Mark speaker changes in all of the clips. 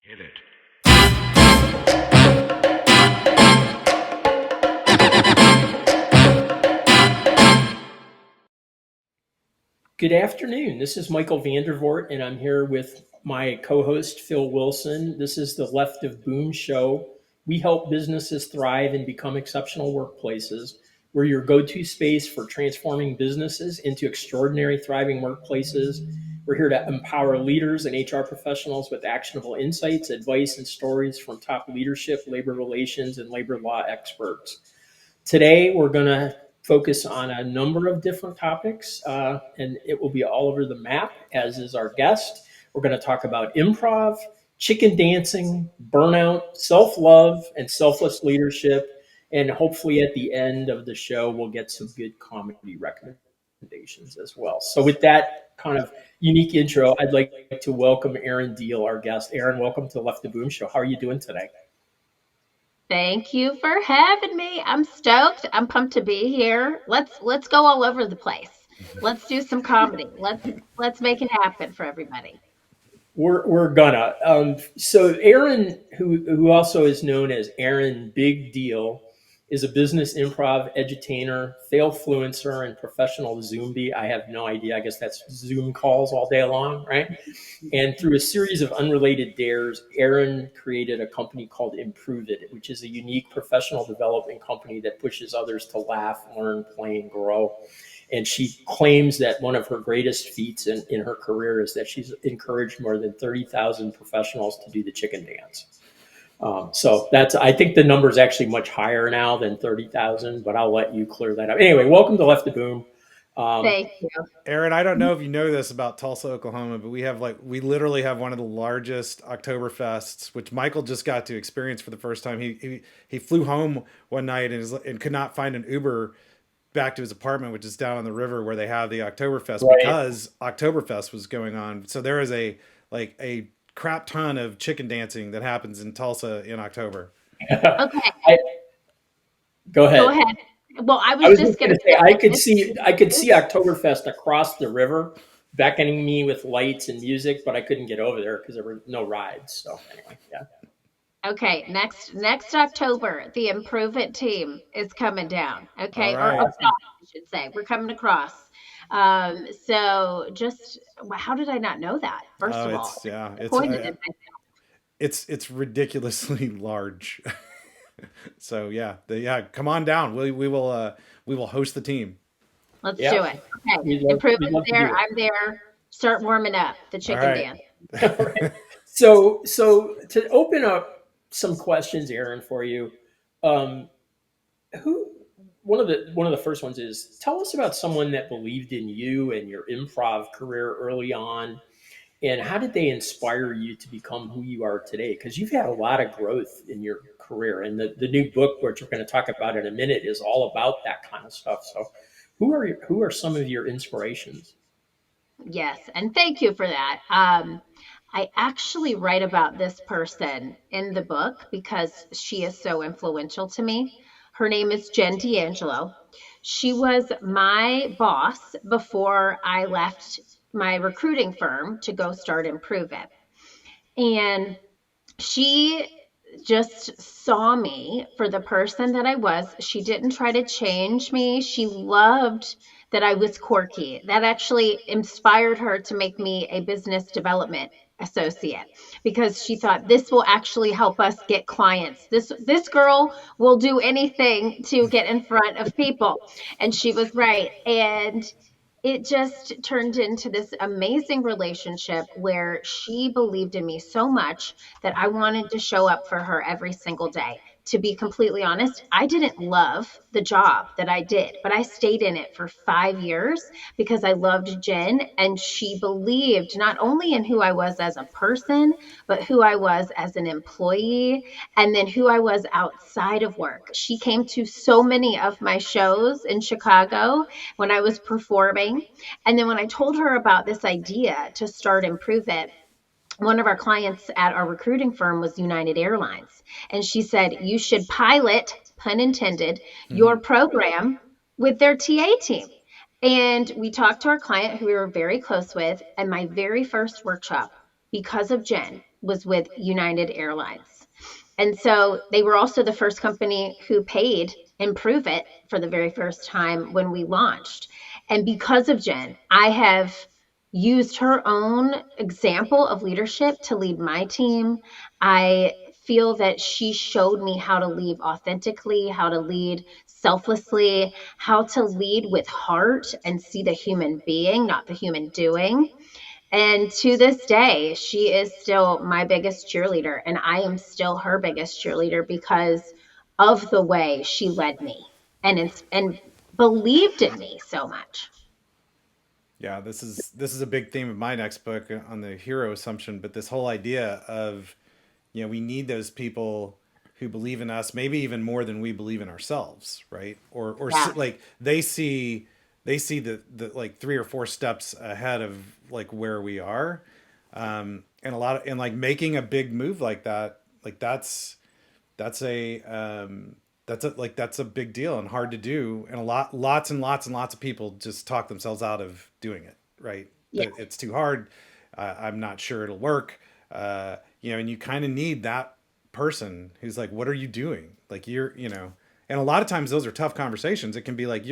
Speaker 1: Hit it.
Speaker 2: Good afternoon. This is Michael VanDervort, and I'm here with my co-host, Phil Wilson. This is the Left of Boom show. We help businesses thrive and become exceptional workplaces. We're your go-to space for transforming businesses into extraordinary, thriving workplaces. We're here to empower leaders and HR professionals with actionable insights, advice, and stories from top leadership, labor relations, and labor law experts. Today, we're going to focus on a number of different topics, and it will be all over the map, as is our guest. We're going to talk about improv, chicken dancing, burnout, self love, and selfless leadership. And hopefully, at the end of the show, we'll get some good comedy recommendations as well. So, with that kind of unique intro, I'd like to welcome Erin Diehl, our guest. Erin, welcome to the Left the Boom show. How are you doing today?
Speaker 3: Thank you for having me. I'm stoked. I'm pumped to be here. Let's go all over the place. Let's do some comedy. Let's make it happen for everybody.
Speaker 2: We're gonna. So Erin, who also is known as Erin Big Deal, is a business improv edutainer, Failfluencer, and professional Zoombie. I have no idea. I guess that's Zoom calls all day long, right? And through a series of unrelated dares, Erin created a company called Improve It, which is a unique professional development company that pushes others to laugh, learn, play, and grow. And she claims that one of her greatest feats in her career is that she's encouraged more than 30,000 professionals to do the chicken dance. So I think the number is actually much higher now than 30,000, but I'll let you clear that up. Anyway, welcome to Left the Boom.
Speaker 3: Thank you.
Speaker 4: Erin, I don't know if you know this about Tulsa, Oklahoma, but we literally have one of the largest Oktoberfests, which Michael just got to experience for the first time. He flew home one night and could not find an Uber back to his apartment, which is down on the river where they have the Oktoberfest,
Speaker 2: Right.
Speaker 4: because Oktoberfest was going on. So there is a crap ton of chicken dancing that happens in Tulsa in October.
Speaker 3: Okay,
Speaker 2: I, go ahead.
Speaker 3: go ahead. Well, I
Speaker 2: I
Speaker 3: was
Speaker 2: was
Speaker 3: just
Speaker 2: just
Speaker 3: going
Speaker 2: going
Speaker 3: to
Speaker 2: to say
Speaker 3: say,
Speaker 2: I could see Oktoberfest across the river, beckoning me with lights and music, but I couldn't get over there because there were no rides. So anyway, yeah.
Speaker 3: okay, next October, the Improve It team is coming down. Okay,
Speaker 4: All
Speaker 3: or
Speaker 4: right.
Speaker 3: across, I should say. We're coming across. So just how did I not know that? First
Speaker 4: Oh,
Speaker 3: of all,
Speaker 4: it's
Speaker 3: disappointed in
Speaker 4: it's ridiculously large. So yeah, come on down. We will host the team.
Speaker 3: Let's
Speaker 2: Yeah.
Speaker 3: do it. Okay.
Speaker 2: We'd love
Speaker 3: Improvement's
Speaker 2: to do
Speaker 3: there.
Speaker 2: it.
Speaker 3: I'm there. Start warming up the
Speaker 4: All
Speaker 3: chicken
Speaker 4: right.
Speaker 3: dance.
Speaker 2: Right. So to open up some questions, Aaron, for you, um, who one of the first ones is tell us about someone that believed in you and your improv career early on, and how did they inspire you to become who you are today? Because you've had a lot of growth in your career, and the new book, which we're going to talk about in a minute, is all about that kind of stuff. So, who are some of your inspirations?
Speaker 3: Yes, and thank you for that. I actually write about this person in the book because she is so influential to me. Her name is Jen D'Angelo. She was my boss before I left my recruiting firm to go start Improve It. And she just saw me for the person that I was. She didn't try to change me. She loved that I was quirky. That actually inspired her to make me a business development associate because she thought this will actually help us get clients. This girl will do anything to get in front of people. And she was right. And it just turned into this amazing relationship where she believed in me so much that I wanted to show up for her every single day. To be completely honest, I didn't love the job that I did, but I stayed in it for 5 years because I loved Jen and she believed not only in who I was as a person, but who I was as an employee and then who I was outside of work. She came to so many of my shows in Chicago when I was performing. And then when I told her about this idea to start Improve It, one of our clients at our recruiting firm was United Airlines. And she said, you should pilot, pun intended, your program with their TA team. And we talked to our client who we were very close with. And my very first workshop, because of Jen, was with United Airlines. And so they were also the first company who paid Improve It for the very first time when we launched. And because of Jen, I have used her own example of leadership to lead my team. I feel that she showed me how to lead authentically, how to lead selflessly, how to lead with heart and see the human being, not the human doing. And to this day, she is still my biggest cheerleader, and I am still her biggest cheerleader because of the way she led me and believed in me so much.
Speaker 4: Yeah, this is a big theme of my next book on the hero assumption, but this whole idea of, we need those people who believe in us, maybe even more than we believe in ourselves, right? Or
Speaker 3: Yeah.
Speaker 4: like they see the like three or four steps ahead of like where we are, and like making a big move like that, like that's a that's a big deal and hard to do, and lots and lots and lots of people just talk themselves out of doing it, right?
Speaker 3: Yeah.
Speaker 4: That it's too hard. I'm not sure it'll work. And you kind of need that person who's like, what are you doing? Like and a lot of times those are tough conversations. It can be like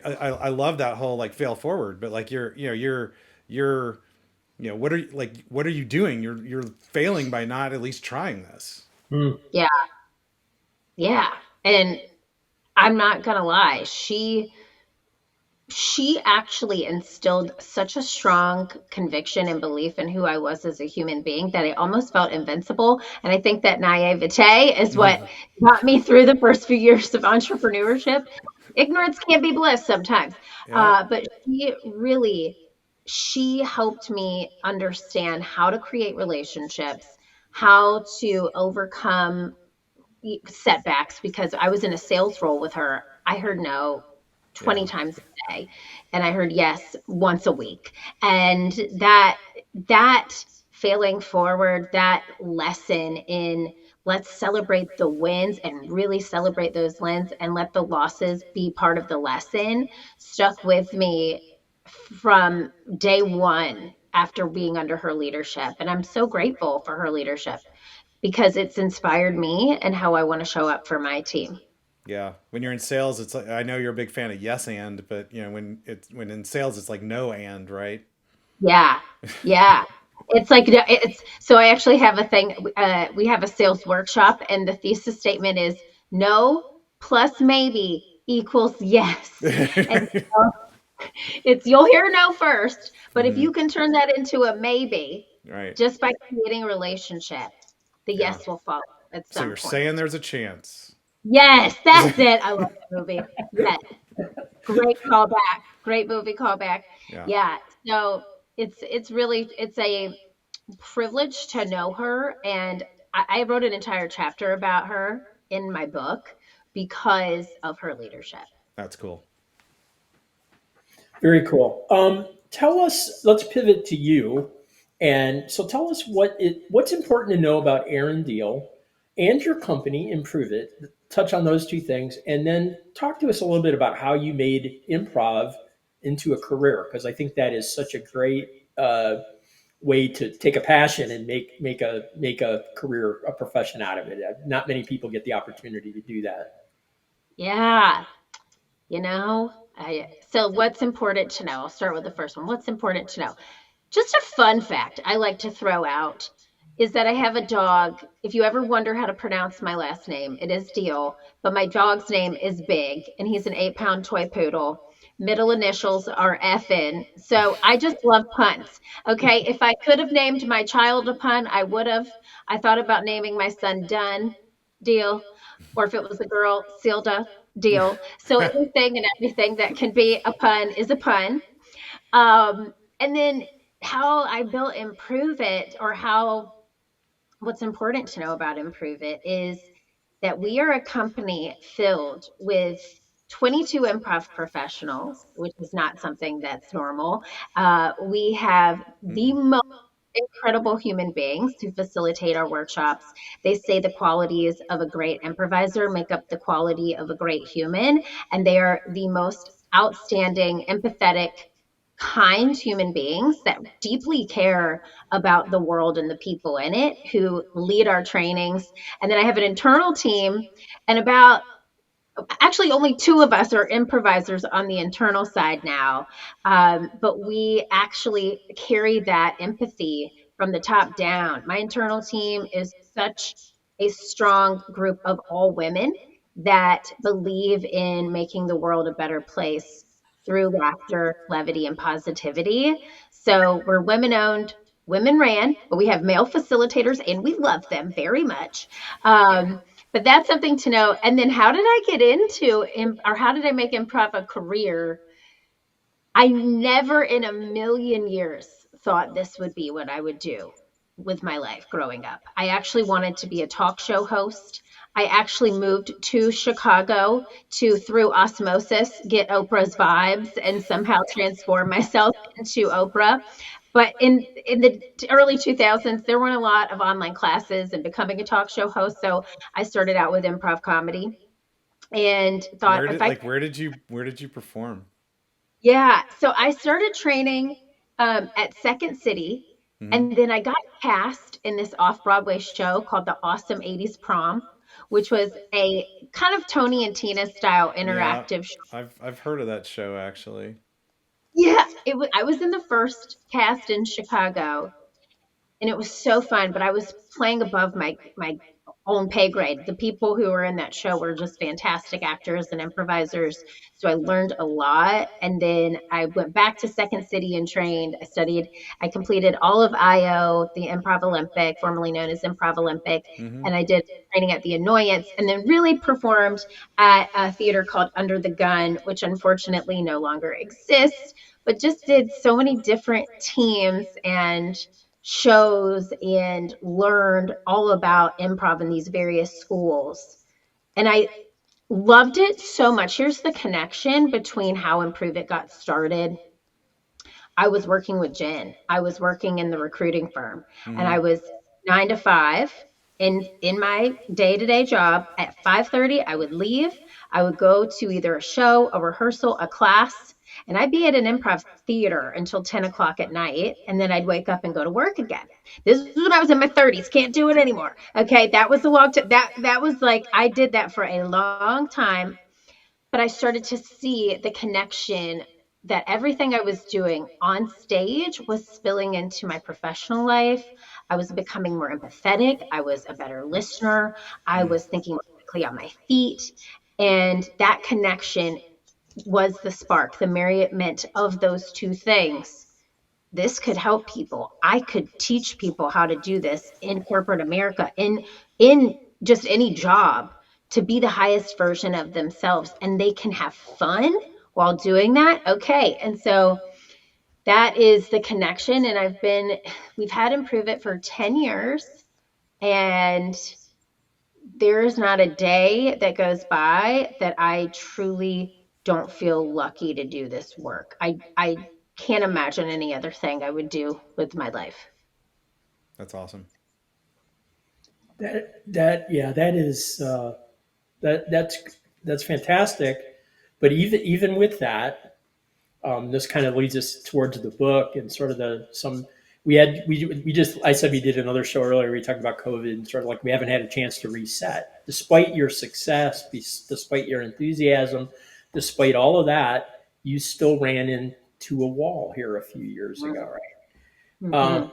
Speaker 4: I love that whole like fail forward, but like you're what are you doing? You're failing by not at least trying this.
Speaker 2: Hmm.
Speaker 3: Yeah. Yeah. And I'm not gonna lie, she actually instilled such a strong conviction and belief in who I was as a human being that I almost felt invincible. And I think that naivete is what got me through the first few years of entrepreneurship. Ignorance can be bliss sometimes.
Speaker 4: Yeah.
Speaker 3: But she helped me understand how to create relationships, how to overcome setbacks because I was in a sales role with her. I heard no 20
Speaker 4: Yeah.
Speaker 3: times a day and I heard yes once a week. And that failing forward, that lesson in let's celebrate the wins and really celebrate those wins and let the losses be part of the lesson stuck with me from day one after being under her leadership. And I'm so grateful for her leadership because it's inspired me and how I want to show up for my team.
Speaker 4: Yeah. When you're in sales, it's like, I know you're a big fan of yes and, but when in sales, it's like no and, right?
Speaker 3: Yeah. Yeah. It's like, it's so I actually have a thing. We have a sales workshop, and the thesis statement is no plus maybe equals yes. And so it's you'll hear no first, but if
Speaker 4: Hmm.
Speaker 3: you can turn that into a maybe
Speaker 4: Right.
Speaker 3: just by creating a relationship, the
Speaker 4: Yeah.
Speaker 3: yes will follow at
Speaker 4: So
Speaker 3: some
Speaker 4: you're
Speaker 3: point.
Speaker 4: saying there's a chance.
Speaker 3: Yes, that's it. I love that movie. Yes. Great callback. Great movie callback.
Speaker 4: Yeah.
Speaker 3: Yeah. So it's a privilege to know her, and I wrote an entire chapter about her in my book because of her leadership.
Speaker 4: That's cool.
Speaker 2: Very cool. Tell us. Let's pivot to you, and so tell us what's important to know about Erin Diehl and your company. Improve it. Touch on those two things, and then talk to us a little bit about how you made improv into a career, because I think that is such a great way to take a passion and make a career, a profession out of it. Not many people get the opportunity to do that.
Speaker 3: Yeah. So what's important to know? I'll start with the first one. What's important to know? Just a fun fact I like to throw out is that I have a dog. If you ever wonder how to pronounce my last name, it is Deal, but my dog's name is Big, and he's an 8-pound toy poodle. Middle initials are FN. So I just love puns. Okay. If I could have named my child a pun, I would have. I thought about naming my son Done Deal, or if it was a girl, Silda Deal. So anything and everything that can be a pun is a pun. And then how I built Improve It, or how what's important to know about Improve It is that we are a company filled with 22 improv professionals, which is not something that's normal. We have the
Speaker 4: Mm-mm.
Speaker 3: most incredible human beings to facilitate our workshops. They say the qualities of a great improviser make up the quality of a great human, and they are the most outstanding, empathetic, kind human beings that deeply care about the world and the people in it who lead our trainings. And then I have an internal team, and about actually only two of us are improvisers on the internal side now, but we actually carry that empathy from the top down. My internal team is such a strong group of all women that believe in making the world a better place through laughter, levity, and positivity. So we're women owned, women ran, but we have male facilitators and we love them very much. But that's something to know. And then how did I get into, or how did I make improv a career? I never in a million years thought this would be what I would do with my life growing up. I actually wanted to be a talk show host. I actually moved to Chicago to, through osmosis, get Oprah's vibes and somehow transform myself into Oprah. But in the early 2000s, there weren't a lot of online classes and becoming a talk show host. So I started out with improv comedy and thought if I,
Speaker 4: where did you perform?
Speaker 3: yeah. So I started training at Second City,
Speaker 4: Hmm.
Speaker 3: and then I got cast in this off-Broadway show called The Awesome 80s Prom, which was a kind of Tony and Tina style
Speaker 4: Yeah,
Speaker 3: interactive show.
Speaker 4: I've heard of that show actually.
Speaker 3: Yeah, it was. I was in the first cast in Chicago, and it was so fun, but I was playing above my own pay grade. The people who were in that show were just fantastic actors and improvisers, so I learned a lot. And then I went back to Second City and trained. I completed all of IO, the Improv Olympic, formerly known as Improv Olympic,
Speaker 4: Hmm.
Speaker 3: and I did training at the Annoyance, and then really performed at a theater called Under the Gun, which unfortunately no longer exists, but just did so many different teams and shows and learned all about improv in these various schools. And I loved it so much. Here's the connection between how Improve It got started. I was working with Jen. I was working in the recruiting firm, and
Speaker 4: Hmm.
Speaker 3: I was 9 to 5 in my day-to-day job. At 5:30, I would leave. I would go to either a show, a rehearsal, a class, and I'd be at an improv theater until 10 o'clock at night, and then I'd wake up and go to work again. This is when I was in my 30s. Can't do it anymore. Okay, that was a long time. That was like I did that for a long time, but I started to see the connection that everything I was doing on stage was spilling into my professional life. I was becoming more empathetic. I was a better listener. I
Speaker 4: Mm.
Speaker 3: was thinking more quickly on my feet. And that connection was the spark, the merriment of those two things. This could help people. I could teach people how to do this in corporate America, in just any job, to be the highest version of themselves, and they can have fun while doing that. Okay. And so that is the connection. And we've had Improve It for 10 years, and there is not a day that goes by that I truly don't feel lucky to do this work. I can't imagine any other thing I would do with my life.
Speaker 4: That's awesome.
Speaker 2: That yeah, that is that that's fantastic. But even with that, this kind of leads us towards the book and sort of the some we just I said we did another show earlier. We talked about COVID and sort of like we haven't had a chance to reset, despite your success, despite your enthusiasm, despite all of that, you still ran into a wall here a few years ago, right?
Speaker 3: Mm-hmm.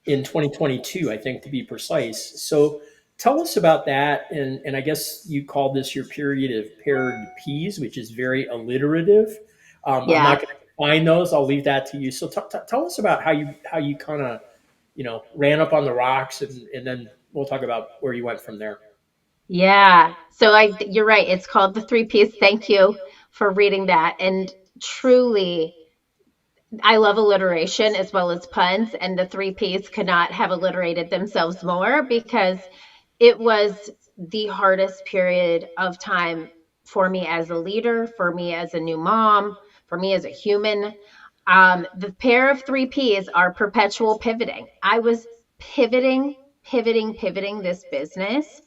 Speaker 2: In 2022, I think to be precise. So tell us about that. And I guess you called this your period of paired P's, which is very alliterative. I'm
Speaker 3: Yeah.
Speaker 2: not going to find those. I'll leave that to you. So tell us about how you kind of ran up on the rocks, and then we'll talk about where you went from there.
Speaker 3: Yeah. So you're right. It's called the three P's. Thank you for reading that. And truly, I love alliteration as well as puns, and the three P's could not have alliterated themselves more because it was the hardest period of time for me as a leader, for me as a new mom, for me as a human. The pair of three P's are perpetual pivoting. I was pivoting this business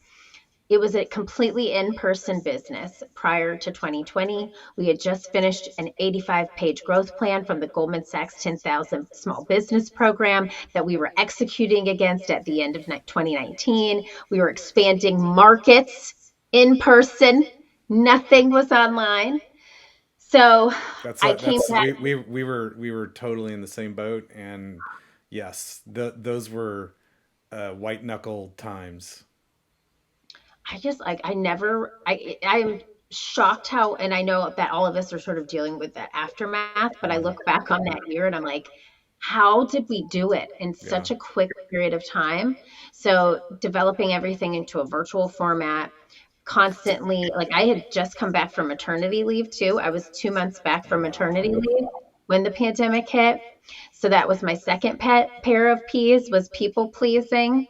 Speaker 3: It was a completely in-person business prior to 2020. We had just finished an 85-page growth plan from the Goldman Sachs 10,000 Small Business Program that we were executing against at the end of 2019. We were expanding markets in person. Nothing was online. So I came
Speaker 4: That's
Speaker 3: back.
Speaker 4: we were totally in the same boat, and yes, those were white knuckle times.
Speaker 3: I just like I never I'm shocked how, and I know that all of us are sort of dealing with that aftermath, but I
Speaker 4: Mhm.
Speaker 3: look back on that year and I'm like, how did we do it in
Speaker 4: Yeah.
Speaker 3: such a quick period of time? So developing everything into a virtual format, constantly, like I had just come back from maternity leave too. I was 2 months back
Speaker 4: Oh
Speaker 3: from
Speaker 4: wow.
Speaker 3: maternity leave when the pandemic hit. So that was my second pet pair of peas, was people pleasing.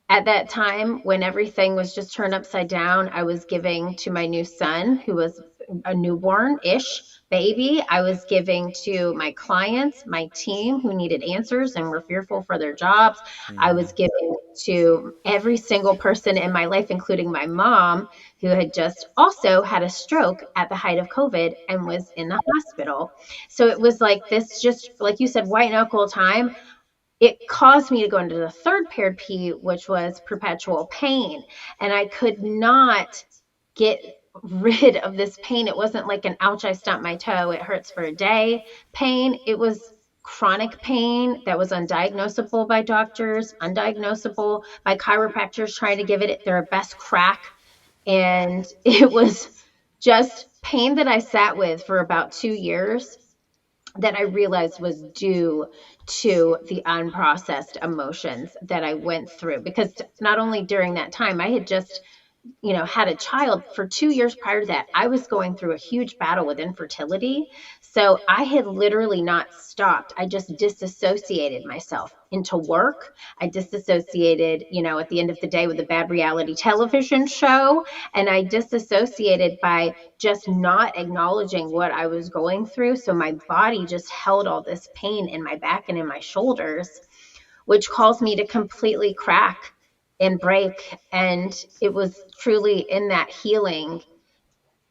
Speaker 3: At that time when everything was just turned upside down, I was giving to my new son, who was a newborn-ish baby. I was giving to my clients, my team who needed answers and were fearful for their jobs. I was
Speaker 4: Hmm.
Speaker 3: giving to every single person in my life, including my mom, who had just also had a stroke at the height of COVID and was in the hospital. So it was like this, just like you said, white knuckle time. It caused me to go into the third paired P, which was perpetual pain. And I could not get rid of this pain. It wasn't like an ouch, I stumped my toe, it hurts for a day pain. It was chronic pain that was undiagnosable by doctors, undiagnosable by chiropractors trying to give it their best crack. And it was just pain that I sat with for about 2 years that I realized was due to the unprocessed emotions that I went through. Because not only during that time, I had just had a child for 2 years prior to that. I was going through a huge battle with infertility. So I had literally not stopped. I just disassociated myself into work. I disassociated, at the end of the day with a bad reality television show. And I disassociated by just not acknowledging what I was going through. So my body just held all this pain in my back and in my shoulders, which caused me to completely crack and break. And it was truly in that healing,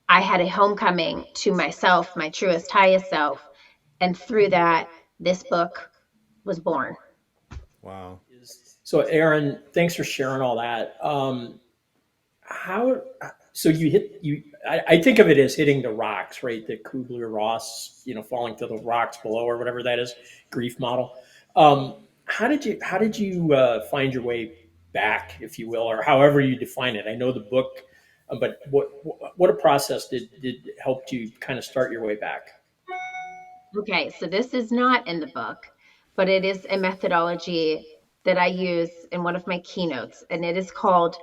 Speaker 3: I had a homecoming to myself, my truest, highest self. And through that, this book was born.
Speaker 4: Wow.
Speaker 2: So, Erin, thanks for sharing all that. How so you hit you? I think of it as hitting the rocks, right? The Kubler Ross, falling to the rocks below or whatever that is, grief model. How did you find your way back, if you will, or however you define it? I know the book, but what a process did help you kind of start your way back?
Speaker 3: Okay, so this is not in the book, but it is a methodology that I use in one of my keynotes, and it is called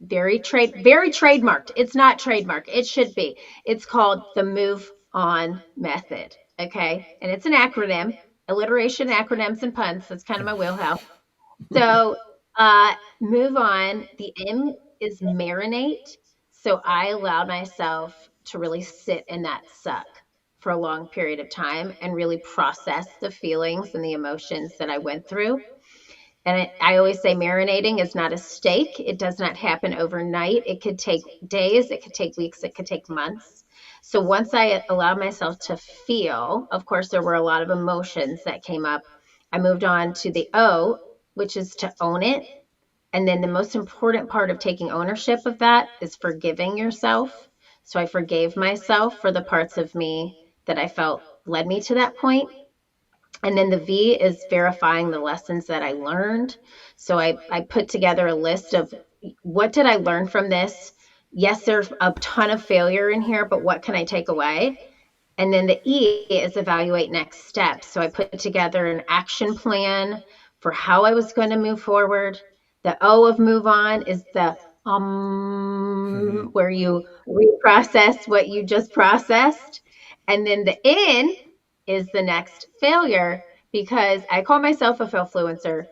Speaker 3: very trademarked. It's not trademarked. It should be. It's called the Move On Method. Okay. And it's an acronym, alliteration, acronyms, and puns. That's kind of my wheelhouse. So move on. The M is marinate. So I allowed myself to really sit in that suck for a long period of time and really process the feelings and the emotions that I went through. And I always say marinating is not a steak. It does not happen overnight. It could take days, it could take weeks, it could take months. So once I allowed myself to feel, of course, there were a lot of emotions that came up. I moved on to the O, which is to own it. And then the most important part of taking ownership of that is forgiving yourself. So I forgave myself for the parts of me that I felt led me to that point. And then the V is verifying the lessons that I learned. So I put together a list of what did I learn from this? Yes, there's a ton of failure in here, but what can I take away? And then the E is evaluate next steps. So I put together an action plan for how I was going to move forward. The O of move on is the where you reprocess what you just processed. And then the N is the next failure, because I call myself a failfluencer.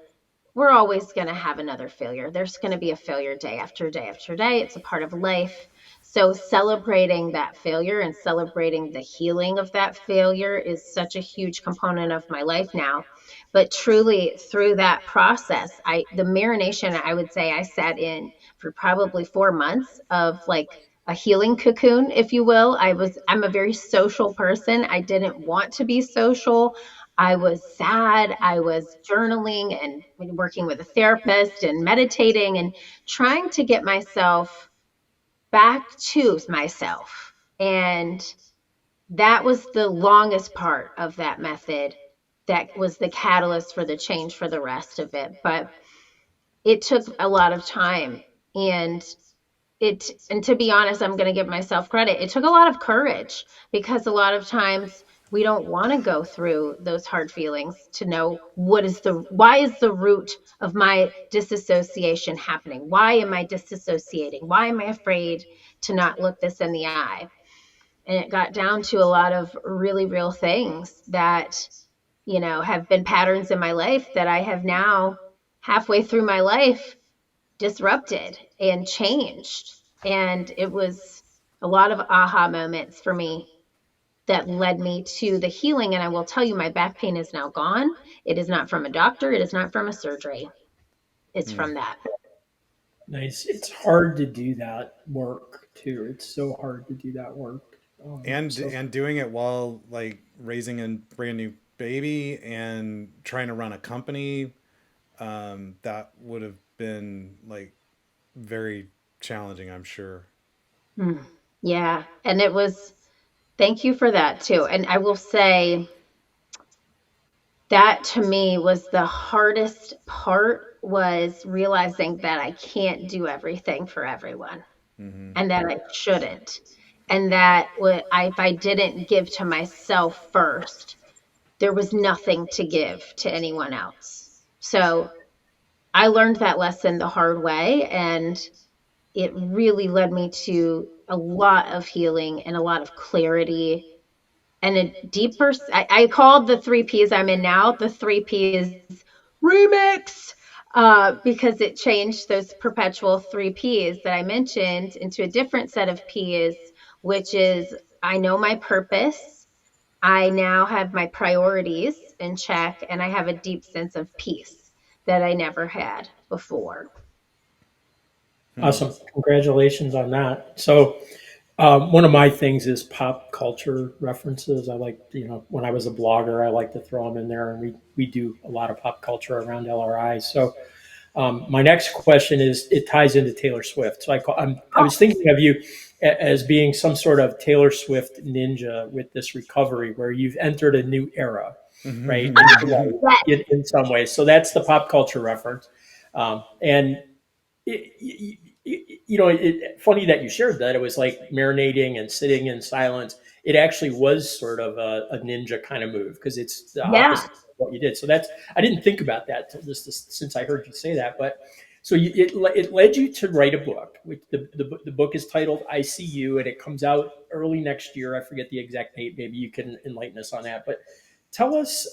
Speaker 3: We're always going to have another failure. There's going to be a failure day after day after day. It's a part of life. So celebrating that failure and celebrating the healing of that failure is such a huge component of my life now. But truly through that process, the marination, I would say I sat in for probably 4 months of like a healing cocoon, if you will. I'm a very social person. I didn't want to be social. I was sad. I was journaling and working with a therapist and meditating and trying to get myself back to myself. And that was the longest part of that method. That was the catalyst for the change for the rest of it. But it took a lot of time. And to be honest, I'm going to give myself credit. It took a lot of courage, because a lot of times we don't want to go through those hard feelings to know why is the root of my disassociation happening? Why am I disassociating? Why am I afraid to not look this in the eye? And it got down to a lot of really real things that, have been patterns in my life that I have now, halfway through my life, disrupted and changed. And it was a lot of aha moments for me that led me to the healing. And I will tell you, my back pain is now gone. It is not from a doctor. It is not from a surgery. It's from that.
Speaker 2: Nice. It's hard to do that work too. It's so hard to do that work.
Speaker 4: And doing it while like raising a brand new baby and trying to run a company, that would have been like very challenging, I'm sure.
Speaker 3: Yeah. And it was, thank you for that too. And I will say that to me was the hardest part, was realizing that I can't do everything for everyone, and that I shouldn't. And that if I didn't give to myself first, there was nothing to give to anyone else. So I learned that lesson the hard way, and it really led me to a lot of healing and a lot of clarity and a deeper. I called the 3Ps I'm in now the 3Ps remix, because it changed those perpetual 3Ps that I mentioned into a different set of Ps, which is I know my purpose. I now have my priorities in check, and I have a deep sense of peace that I never had before.
Speaker 2: Awesome. Congratulations on that. So, one of my things is pop culture references. I like, when I was a blogger, I like to throw them in there, and we do a lot of pop culture around LRI. So, my next question is, it ties into Taylor Swift. So I was thinking of you as being some sort of Taylor Swift ninja with this recovery, where you've entered a new era, right? In some ways. So that's the pop culture reference. And funny that you shared that. It was like marinating and sitting in silence. It actually was sort of a ninja kind of move, because it's the
Speaker 3: Yeah.
Speaker 2: opposite of what you did. So I didn't think about that since I heard you say that. But so it led you to write a book. The book is titled "I See You," and it comes out early next year. I forget the exact date. Maybe you can enlighten us on that. But tell us,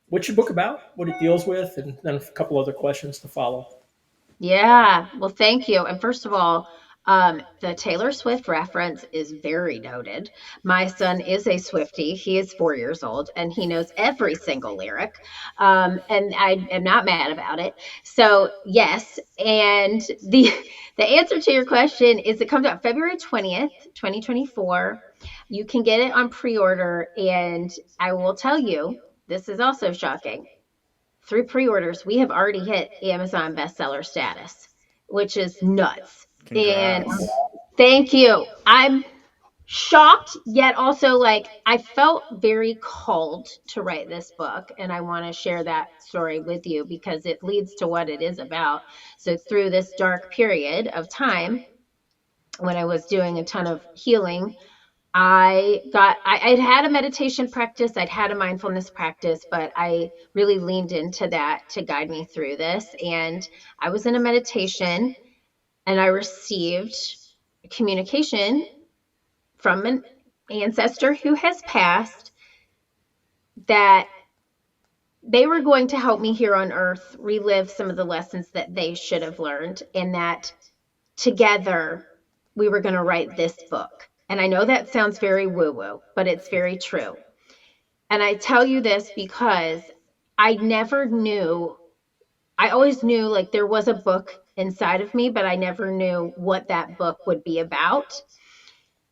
Speaker 2: what's your book about, what it deals with, and then a couple other questions to follow.
Speaker 3: Yeah, well, thank you. And first of all, the Taylor Swift reference is very noted. My son is a Swiftie. He is 4 years old, and he knows every single lyric. And I am not mad about it. So yes, and the answer to your question is it comes out February 20th, 2024. You can get it on pre-order, and I will tell you, this is also shocking. Through pre-orders, we have already hit Amazon bestseller status, which is nuts.
Speaker 4: Congrats.
Speaker 3: And thank you. I'm shocked, yet also like I felt very called to write this book, and I want to share that story with you because it leads to what it is about. So through this dark period of time when I was doing a ton of healing, I'd had a meditation practice, I'd had a mindfulness practice, but I really leaned into that to guide me through this. And I was in a meditation, and I received communication from an ancestor who has passed that they were going to help me here on earth relive some of the lessons that they should have learned, and that together we were going to write this book. And I know that sounds very woo-woo, but it's very true. And I tell you this because I never knew, I always knew like there was a book inside of me, but I never knew what that book would be about.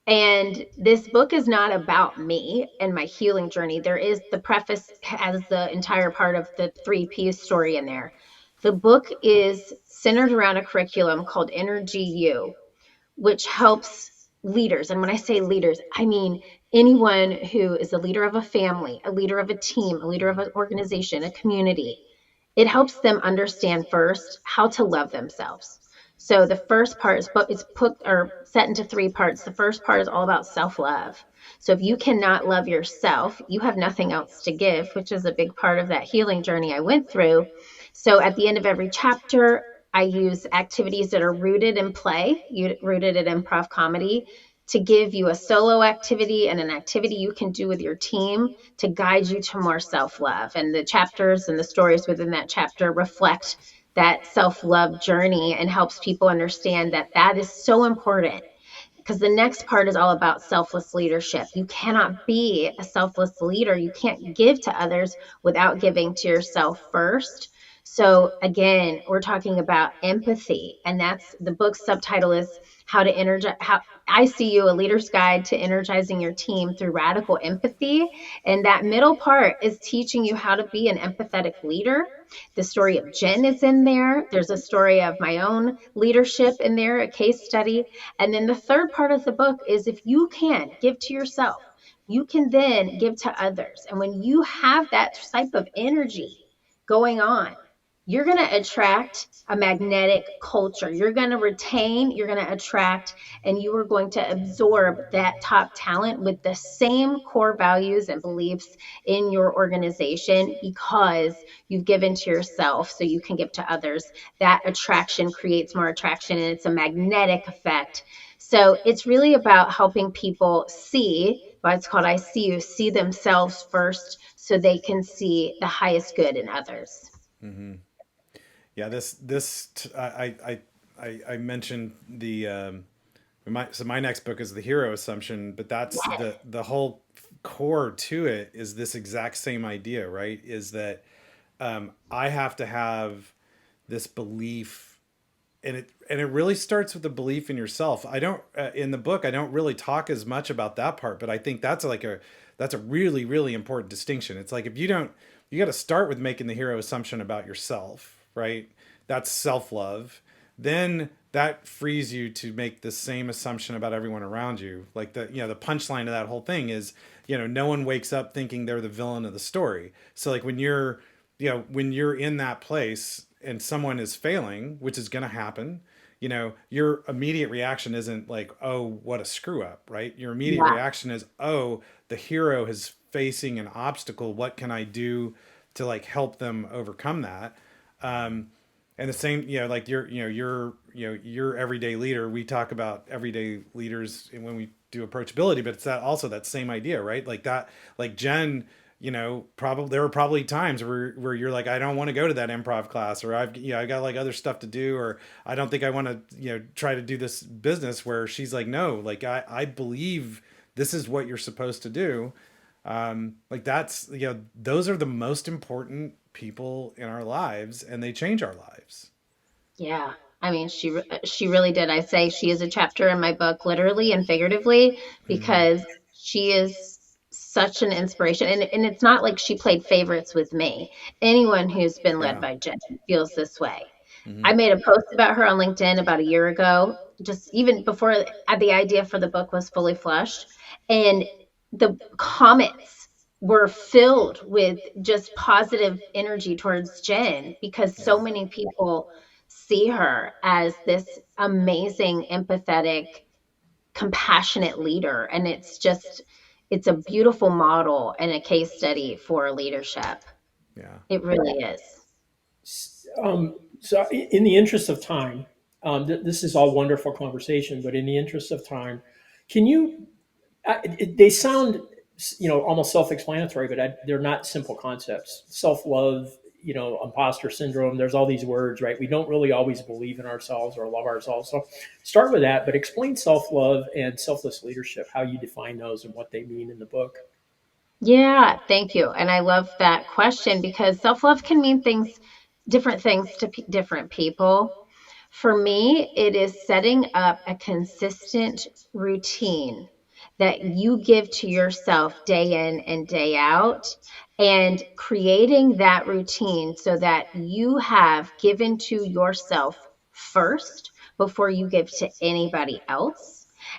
Speaker 3: And this book is not about me and my healing journey. There is the preface has the entire part of the 3Ps story in there. The book is centered around a curriculum called Energy U, which helps leaders. And when I say leaders, I mean anyone who is a leader of a family, a leader of a team, a leader of an organization, a community. It helps them understand first how to love themselves. So the first part is, but it's put or set into three parts. The first part is all about self-love. So if you cannot love yourself, you have nothing else to give, which is a big part of that healing journey I went through. So at the end of every chapter, I use activities that are rooted in play, rooted in improv comedy, to give you a solo activity and an activity you can do with your team to guide you to more self-love. And the chapters and the stories within that chapter reflect that self-love journey and helps people understand that that is so important. Because the next part is all about selfless leadership. You cannot be a selfless leader. You can't give to others without giving to yourself first. So again, we're talking about empathy, and that's the book's subtitle is how to energize, how I see you, a leader's guide to energizing your team through radical empathy. And that middle part is teaching you how to be an empathetic leader. The story of Jen is in there. There's a story of my own leadership in there, a case study. And then the third part of the book is if you can give to yourself, you can then give to others. And when you have that type of energy going on, you're going to attract a magnetic culture. You're going to retain, you're going to attract, and you are going to absorb that top talent with the same core values and beliefs in your organization because you've given to yourself so you can give to others. That attraction creates more attraction, and it's a magnetic effect. So it's really about helping people see, well, it's called I See You, see themselves first so they can see the highest good in others.
Speaker 4: Mm-hmm. Yeah, I mentioned the my next book is the hero assumption, but that's
Speaker 3: Yes.
Speaker 4: the whole core to it is this exact same idea, right? Is that I have to have this belief, and it really starts with the belief in yourself. I don't in the book I don't really talk as much about that part, but I think that's a really really important distinction. It's like if you don't, you got to start with making the hero assumption about yourself, right? That's self love. Then that frees you to make the same assumption about everyone around you. Like the punchline of that whole thing is, no one wakes up thinking they're the villain of the story. So like when you're in that place and someone is failing, which is going to happen, your immediate reaction isn't like, oh, what a screw up, right? Your immediate
Speaker 3: Yeah.
Speaker 4: reaction is, oh, the hero is facing an obstacle. What can I do to like help them overcome that? And the same, like your everyday leader. We talk about everyday leaders when we do approachability, but it's that same idea, right? Like that, like Jen, probably there were probably times where you're like, I don't want to go to that improv class, or I got like other stuff to do, or I don't think I want to, try to do this business, where she's like, no, like I believe this is what you're supposed to do. Like that's, those are the most important people in our lives, and they change our lives.
Speaker 3: Yeah. I mean, she really did. I say she is a chapter in my book, literally and figuratively,
Speaker 4: Mm-hmm.
Speaker 3: because she is such an inspiration. And it's not like she played favorites with me. Anyone who's been led
Speaker 4: Yeah.
Speaker 3: by Jen feels this way.
Speaker 4: Mm-hmm.
Speaker 3: I made a post about her on LinkedIn about a year ago, just even before the idea for the book was fully flushed. And the comments were filled with just positive energy towards Jen because
Speaker 4: Yeah.
Speaker 3: so many people see her as this amazing, empathetic, compassionate leader. And it's a beautiful model and a case study for leadership.
Speaker 4: Yeah.
Speaker 3: It really is.
Speaker 2: So, in the interest of time, this is all wonderful conversation, but in the interest of time, can you? They sound, almost self-explanatory, but they're not simple concepts. Self-love, imposter syndrome. There's all these words, right? We don't really always believe in ourselves or love ourselves. So start with that, but explain self-love and selfless leadership, how you define those and what they mean in the book.
Speaker 3: Yeah, thank you. And I love that question because self-love can mean different things to different people. For me, it is setting up a consistent routine that you give to yourself day in and day out, and creating that routine so that you have given to yourself first before you give to anybody else.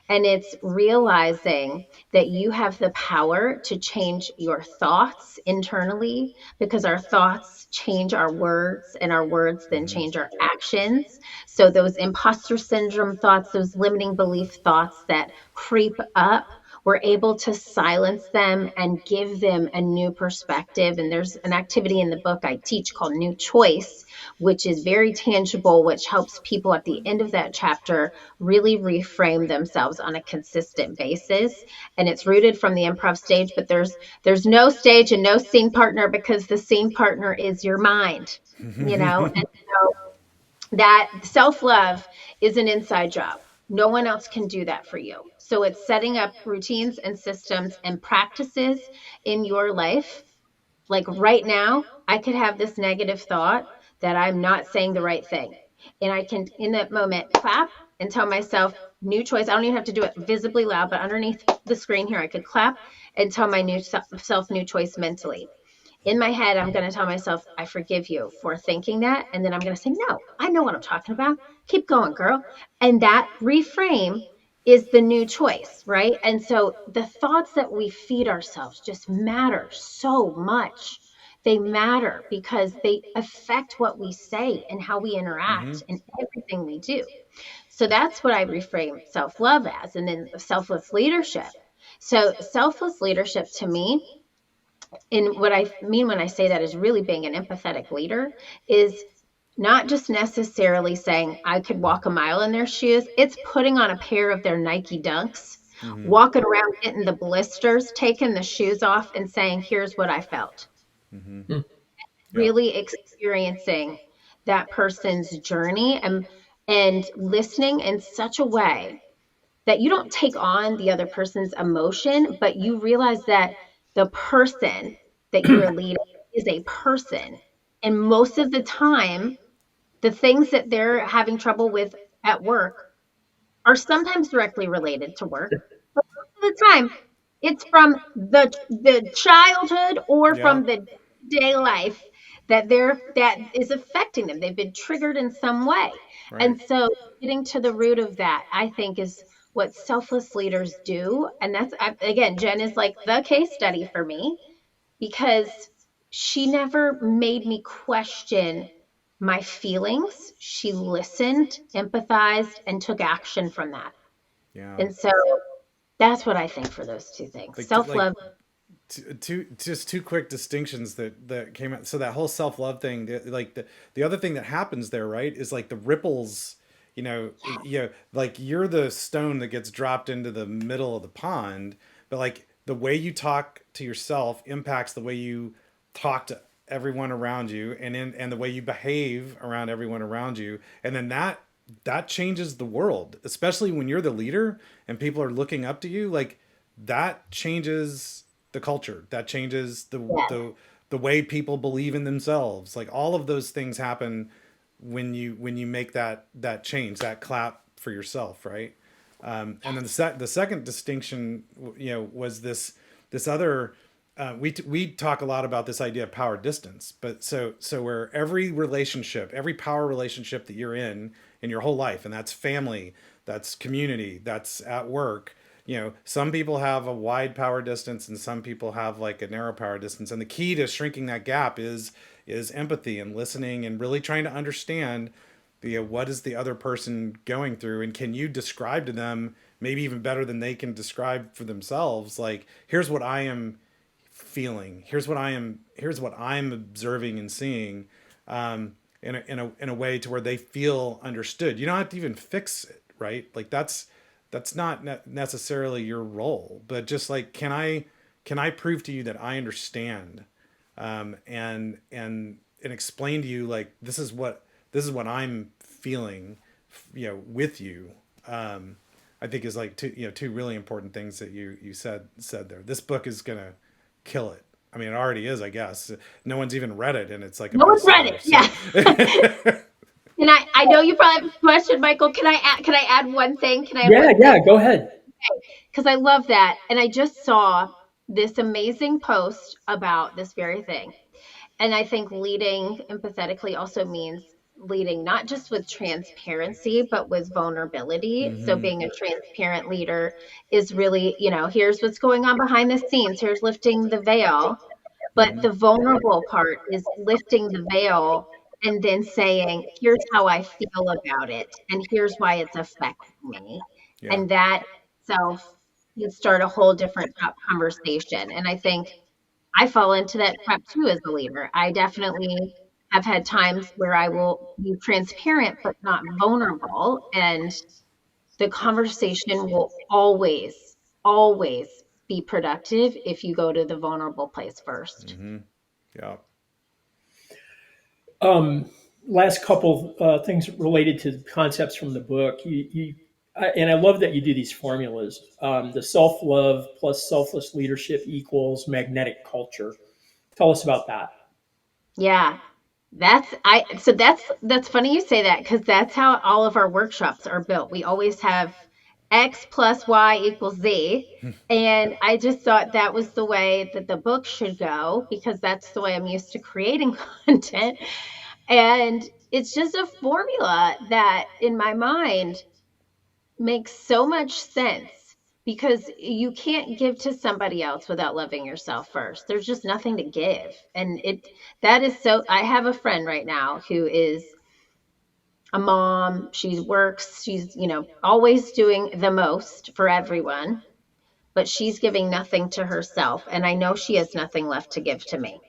Speaker 3: And it's realizing that you have the power to change your thoughts internally, because our thoughts change our words and our words then
Speaker 4: Mm-hmm.
Speaker 3: change our actions. So those imposter syndrome thoughts, those limiting belief thoughts that creep up, we're able to silence them and give them a new perspective. And there's an activity in the book I teach called New Choice, which is very tangible, which helps people at the end of that chapter really reframe themselves on a consistent basis. And it's rooted from the improv stage, but there's no stage and no scene partner, because the scene partner is your mind, and so that self-love is an inside job. No one else can do that for you. So it's setting up routines and systems and practices in your life. Like right now, I could have this negative thought that I'm not saying the right thing. And I can, in that moment, clap and tell myself, new choice. I don't even have to do it visibly loud, but underneath the screen here, I could clap and tell my new self, new choice mentally. In my head, I'm going to tell myself, I forgive you for thinking that. And then I'm going to say, no, I know what I'm talking about. Keep going, girl. And that reframe is the new choice, right? And so the thoughts that we feed ourselves just matter so much. They matter because they affect what we say and how we
Speaker 4: Mm-hmm.
Speaker 3: interact and everything we do. So that's what I reframe self love as. And then selfless leadership. So, selfless leadership to me, and what I mean when I say that is really being an empathetic leader, is not just necessarily saying I could walk a mile in their shoes. It's putting on a pair of their Nike Dunks,
Speaker 4: Mm-hmm.
Speaker 3: walking around getting the blisters, taking the shoes off and saying, here's what I felt.
Speaker 4: Mm-hmm.
Speaker 2: Hmm.
Speaker 4: Yeah.
Speaker 3: Really experiencing that person's journey, and listening in such a way that you don't take on the other person's emotion, but you realize that the person that you are leading is a person. And most of the time, the things that they're having trouble with at work are sometimes directly related to work, but most of the time it's from the childhood or
Speaker 4: Yeah.
Speaker 3: from the day life that is affecting them. They've been triggered in some way.
Speaker 4: Right.
Speaker 3: And so getting to the root of that, I think, is what selfless leaders do. And that's, again, Jen is like the case study for me, because she never made me question my feelings. She listened, empathized, and took action from that.
Speaker 4: Yeah.
Speaker 3: And so that's what I think for those two things.
Speaker 4: Like
Speaker 3: Self-love.
Speaker 4: two quick distinctions that came out. So that whole self-love thing, the other thing that happens there, right, is like the ripples, like you're the stone that gets dropped into the middle of the pond, but like the way you talk to yourself impacts the way you talk to everyone around you, and the way you behave around everyone around you, and then that changes the world, especially when you're the leader and people are looking up to you. Like that changes the culture, that changes
Speaker 3: Yes.
Speaker 4: the way people believe in themselves. Like all of those things happen when you make that change, that clap for yourself, right? And then the second distinction, was this other. We talk a lot about this idea of power distance, but so where every power relationship that you're in your whole life, and that's family, that's community, that's at work. Some people have a wide power distance and some people have like a narrow power distance, and the key to shrinking that gap is empathy and listening and really trying to understand what is the other person going through, and can you describe to them maybe even better than they can describe for themselves, like here's what I am feeling, here's what I'm observing and seeing, in a way to where they feel understood. You don't have to even fix it, right? Like that's not necessarily your role, but just like, can I prove to you that I understand, and and explain to you like this is what I'm feeling, with you. I think is like two really important things that you said there. This book is gonna kill it. I mean, it already is, I guess. No one's even read it, and it's like a
Speaker 3: No one's read
Speaker 4: bestseller.
Speaker 3: it. Yeah.
Speaker 4: So.
Speaker 3: And I know you probably have a question, Michael. Can I add one thing? Can I add
Speaker 2: Yeah,
Speaker 3: one
Speaker 2: yeah,
Speaker 3: thing?
Speaker 2: go ahead.
Speaker 3: Because I love that. And I just saw this amazing post about this very thing. And I think leading empathetically also means leading not just with transparency, but with vulnerability. So
Speaker 4: Mm-hmm.
Speaker 3: being a transparent leader is really, here's what's going on behind the scenes. Here's lifting the veil. But
Speaker 4: Mm-hmm.
Speaker 3: the vulnerable part is lifting the veil and then saying, here's how I feel about it. And here's why it's affecting me.
Speaker 4: Yeah.
Speaker 3: And that itself can start a whole different conversation. And I think I fall into that trap too as a leader. I definitely have had times where I will be transparent but not vulnerable. And the conversation will always be productive if you go to the vulnerable place first.
Speaker 4: Mm-hmm. Yeah.
Speaker 2: Last couple things related to concepts from the book. And I love that you do these formulas. The self-love plus selfless leadership equals magnetic culture. Tell us about that.
Speaker 3: Yeah. That's funny you say that because that's how all of our workshops are built. We always have X plus Y equals Z. And I just thought that was the way that the book should go because that's the way I'm used to creating content. And it's just a formula that in my mind makes so much sense because you can't give to somebody else without loving yourself first. There's just nothing to give. And that is so I have a friend right now who is a mom. She works, she's, always doing the most for everyone, but she's giving nothing to herself. And I know she has nothing left to give to me.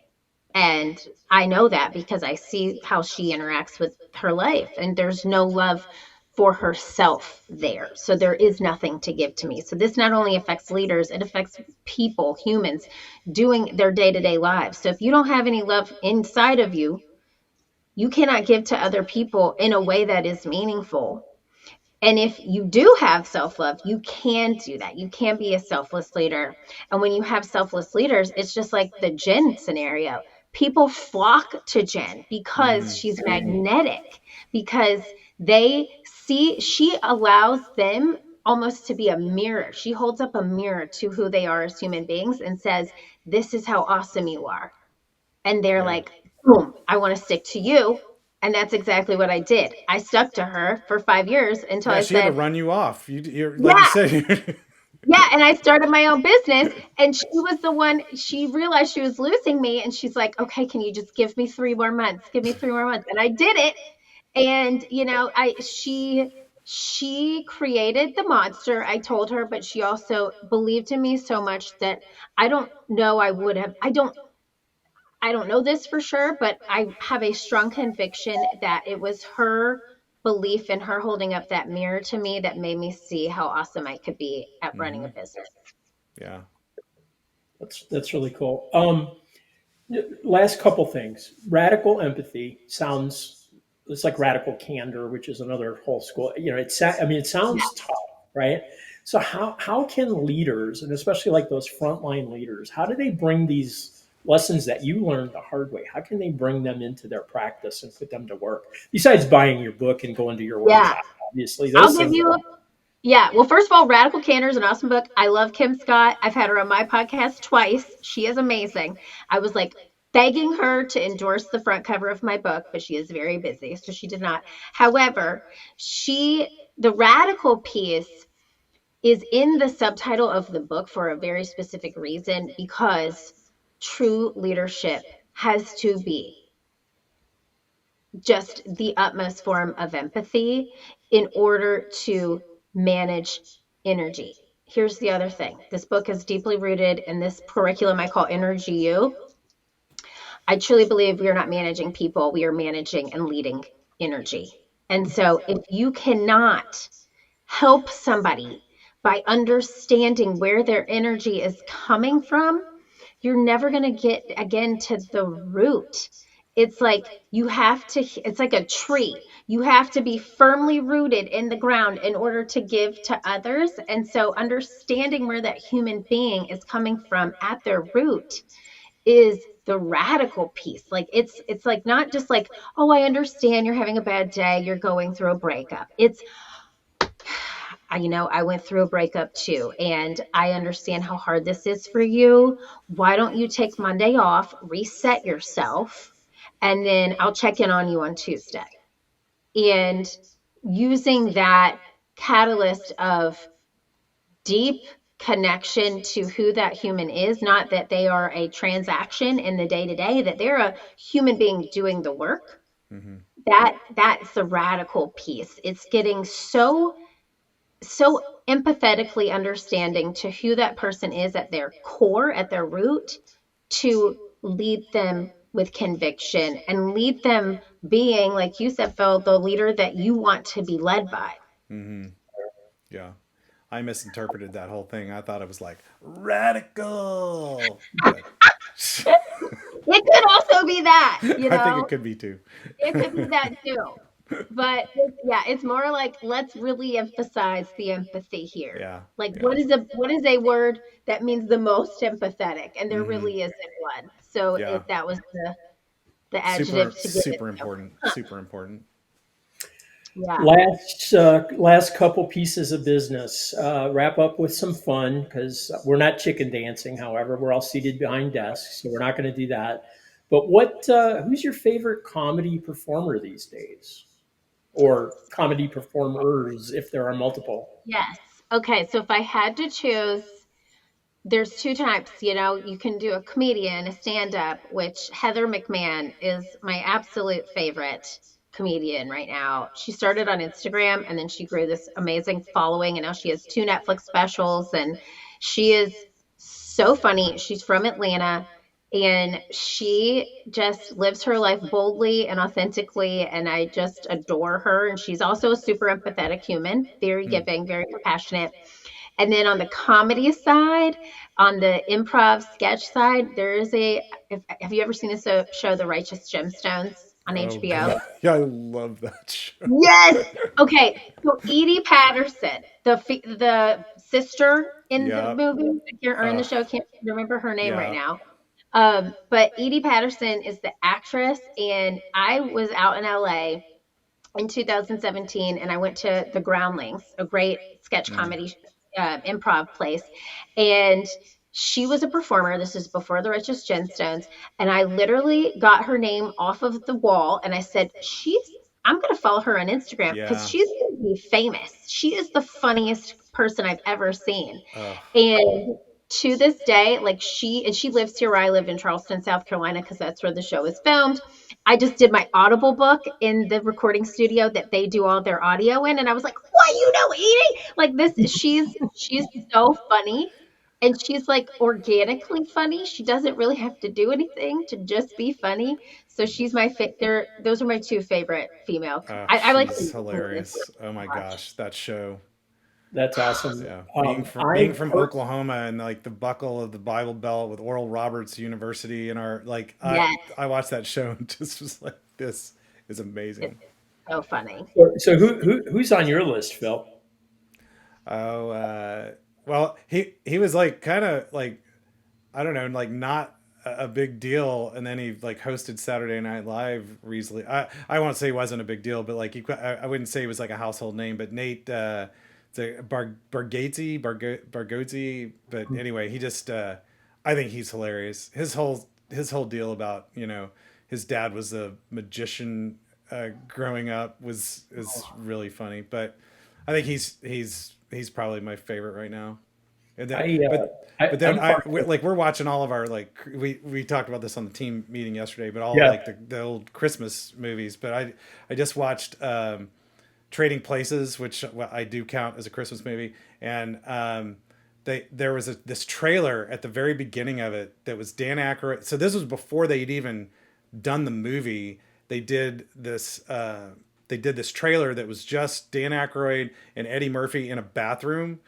Speaker 3: And I know that because I see how she interacts with her life, and there's no love for herself there. So there is nothing to give to me. So this not only affects leaders, it affects people, humans doing their day to day lives. So if you don't have any love inside of you, you cannot give to other people in a way that is meaningful. And if you do have self love, you can do that. You can be a selfless leader. And when you have selfless leaders, it's just like the Jen scenario. People flock to Jen because
Speaker 4: Mm-hmm.
Speaker 3: she's magnetic, because she allows them almost to be a mirror. She holds up a mirror to who they are as human beings and says, this is how awesome you are. And they're
Speaker 4: Yeah.
Speaker 3: like, boom, I want to stick to you. And that's exactly what I did. I stuck to her for 5 years until
Speaker 4: Yeah.
Speaker 3: I
Speaker 4: She had to
Speaker 3: said,
Speaker 4: run you off. You're like you
Speaker 3: yeah,
Speaker 4: said.
Speaker 3: yeah. And I started my own business. And she was the one, she realized she was losing me. And she's like, okay, can you just give me 3 more months? Give me 3 more months. And I did it. And, she created the monster, I told her, but she also believed in me so much that I don't know I don't know this for sure, but I have a strong conviction that it was her belief in her holding up that mirror to me that made me see how awesome I could be at running
Speaker 4: Mm-hmm.
Speaker 3: a business.
Speaker 4: Yeah.
Speaker 2: That's really cool. Last couple things. Radical empathy sounds it's like radical candor, which is another whole school. It
Speaker 3: Yeah.
Speaker 2: sounds tough, right? So how can leaders, and especially like those frontline leaders, how do they bring these lessons that you learned the hard way? How can they bring them into their practice and put them to work? Besides buying your book and going to your
Speaker 3: Yeah.
Speaker 2: workshop, obviously
Speaker 3: I'll
Speaker 2: those
Speaker 3: give
Speaker 2: things.
Speaker 3: you, yeah. Well, first of all, Radical Candor is an awesome book. I love Kim Scott. I've had her on my podcast twice. She is amazing. I was like begging her to endorse the front cover of my book, but she is very busy, so she did not. However, the radical piece is in the subtitle of the book for a very specific reason because true leadership has to be just the utmost form of empathy in order to manage energy. Here's the other thing. This book is deeply rooted in this curriculum I call Energy U. I truly believe we are not managing people, we are managing and leading energy. And so if you cannot help somebody by understanding where their energy is coming from, you're never going to get again to the root. It's like you have to, it's like a tree. You have to be firmly rooted in the ground in order to give to others. And so understanding where that human being is coming from at their root is the radical piece. Like it's like not just like, oh, I understand you're having a bad day, you're going through a breakup. It's I went through a breakup too, and I understand how hard this is for you. Why don't you take Monday off, reset yourself, and then I'll check in on you on Tuesday? And using that catalyst of deep connection to who that human is, not that they are a transaction in the day to day, that they're a human being doing the work.
Speaker 4: Mm-hmm.
Speaker 3: That's the radical piece. It's getting so empathetically understanding to who that person is at their core, at their root, to lead them with conviction and lead them being, like you said, Phil, the leader that you want to be led by.
Speaker 4: Mm-hmm. Yeah. I misinterpreted that whole thing. I thought it was like radical, but
Speaker 3: It could also be that,
Speaker 4: I think it could be too.
Speaker 3: it could be that too. But yeah, it's more like let's really emphasize the empathy here.
Speaker 4: Yeah.
Speaker 3: Like
Speaker 4: Yeah.
Speaker 3: what is a word that means the most empathetic? And there
Speaker 4: Mm-hmm.
Speaker 3: really isn't one. So
Speaker 4: Yeah.
Speaker 3: that was the
Speaker 4: Super,
Speaker 3: adjective to give it.
Speaker 4: super important. Super important.
Speaker 3: Yeah.
Speaker 2: Last couple pieces of business. Wrap up with some fun because we're not chicken dancing. However, we're all seated behind desks, so we're not going to do that. But who's your favorite comedy performer these days, or comedy performers if there are multiple?
Speaker 3: Yes. Okay, so if I had to choose, there's two types, you can do a comedian, a stand-up, which Heather McMahon is my absolute favorite comedian right now. She started on Instagram and then she grew this amazing following and now she has two Netflix specials and she is so funny. She's from Atlanta and she just lives her life boldly and authentically and I just adore her and she's also a super empathetic human, very
Speaker 4: Hmm.
Speaker 3: giving, very compassionate. And then on the comedy side, on the improv sketch side, there is have you ever seen this show, The Righteous Gemstones on
Speaker 4: Oh
Speaker 3: HBO?
Speaker 4: god, yeah, I love that show.
Speaker 3: Yes. Okay. So Edie Patterson, the sister in the
Speaker 4: Yeah.
Speaker 3: movie, or in the
Speaker 4: Uh,
Speaker 3: show, I can't remember her name right
Speaker 4: yeah.
Speaker 3: now. But Edie Patterson is the actress, and I was out in LA in 2017 and I went to the Groundlings, a great sketch
Speaker 4: Mm.
Speaker 3: comedy improv place. And she was a performer. This is before the Righteous Gemstones. And I literally got her name off of the wall and I said, I'm going to follow her on Instagram because
Speaker 4: Yeah.
Speaker 3: she's going to be famous. She is the funniest person I've ever seen.
Speaker 4: Uh,
Speaker 3: And to this day, like she lives here where I live in Charleston, South Carolina, because that's where the show is filmed. I just did my Audible book in the recording studio that they do all their audio in, and I was like, "What, Edie? Like this? She's so funny, and she's like organically funny. She doesn't really have to do anything to just be funny. So she's my those are my two favorite female. I like
Speaker 4: she's
Speaker 3: comedians
Speaker 4: hilarious. Oh my
Speaker 3: to watch.
Speaker 4: gosh, that show.
Speaker 2: That's awesome.
Speaker 4: Yeah,
Speaker 2: I
Speaker 4: being from Oklahoma and like the buckle of the Bible Belt with Oral Roberts University and our like
Speaker 3: Yes,
Speaker 4: I watched that show and just was like, this is
Speaker 3: it's
Speaker 4: amazing.
Speaker 3: so funny.
Speaker 2: so who's on your list, Phil?
Speaker 4: Oh, well, he was like kind of like, I don't know, like not a big deal, and then he like hosted Saturday Night Live recently. I won't say he wasn't a big deal, but like I wouldn't say he was like a household name. But Nate, Bargatze, but anyway, he just I think he's hilarious. His whole deal about his dad was a magician growing up was is really funny. But I think he's probably my favorite right now. And then,
Speaker 2: I, uh,
Speaker 4: but then
Speaker 2: I'm part of
Speaker 4: like we're watching all of our like we talked about this on the team meeting yesterday, but all
Speaker 2: yeah.
Speaker 4: like the old Christmas movies. But I just watched Trading Places, which I do count as a Christmas movie, and there was this trailer at the very beginning of it that was Dan Aykroyd. So this was before they'd even done the movie. They did this trailer that was just Dan Aykroyd and Eddie Murphy in a bathroom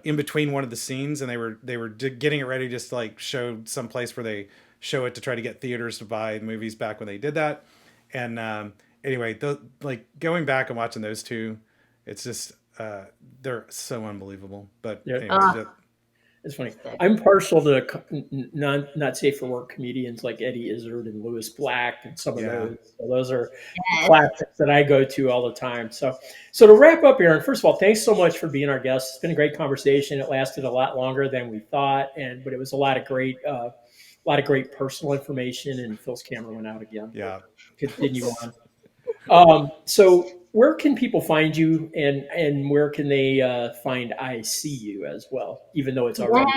Speaker 4: in between one of the scenes, and they were getting it ready just to like show some place where they show it to try to get theaters to buy movies back when they did that. And anyway, like going back and watching those two, it's just they're so unbelievable. But
Speaker 2: Yeah.
Speaker 4: anyway,
Speaker 2: It's funny. I'm partial to not safe for work comedians like Eddie Izzard and Lewis Black and some of those. So those are classics that I go to all the time. So to wrap up, Erin, first of all, thanks so much for being our guest. It's been a great conversation. It lasted a lot longer than we thought, but it was a lot of great personal information. And Phil's camera went out again.
Speaker 4: Yeah.
Speaker 2: Continue on. So where can people find you, and where can they find I See You as well, even though it's already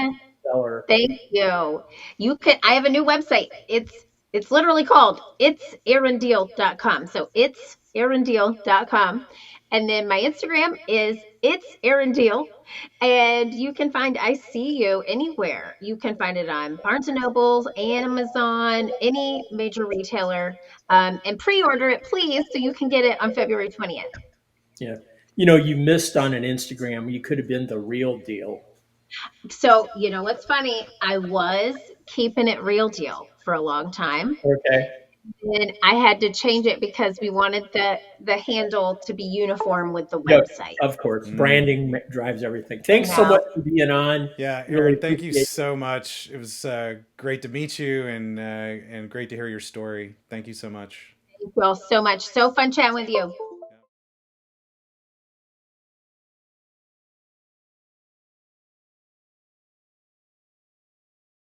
Speaker 2: bestseller?
Speaker 3: Thank you. I have a new website. It's literally called it'serindiehl.com. So it'serindiehl.com. And then my Instagram is it's Erin Diehl. And you can find I See You anywhere. You can find it on Barnes and Nobles, Amazon, any major retailer. And pre-order it, please, so you can get it on February 20th.
Speaker 2: Yeah. You missed on an Instagram. You could have been the real deal.
Speaker 3: So, what's funny? I was keeping it real deal for a long time.
Speaker 2: Okay.
Speaker 3: And I had to change it because we wanted the handle to be uniform with the website.
Speaker 2: Of course. Branding drives everything. Thanks so much for being on.
Speaker 4: Yeah, Erin, thank you so much. It was great to meet you and great to hear your story. Thank you so much.
Speaker 3: Thank you all so much. So fun chatting with you.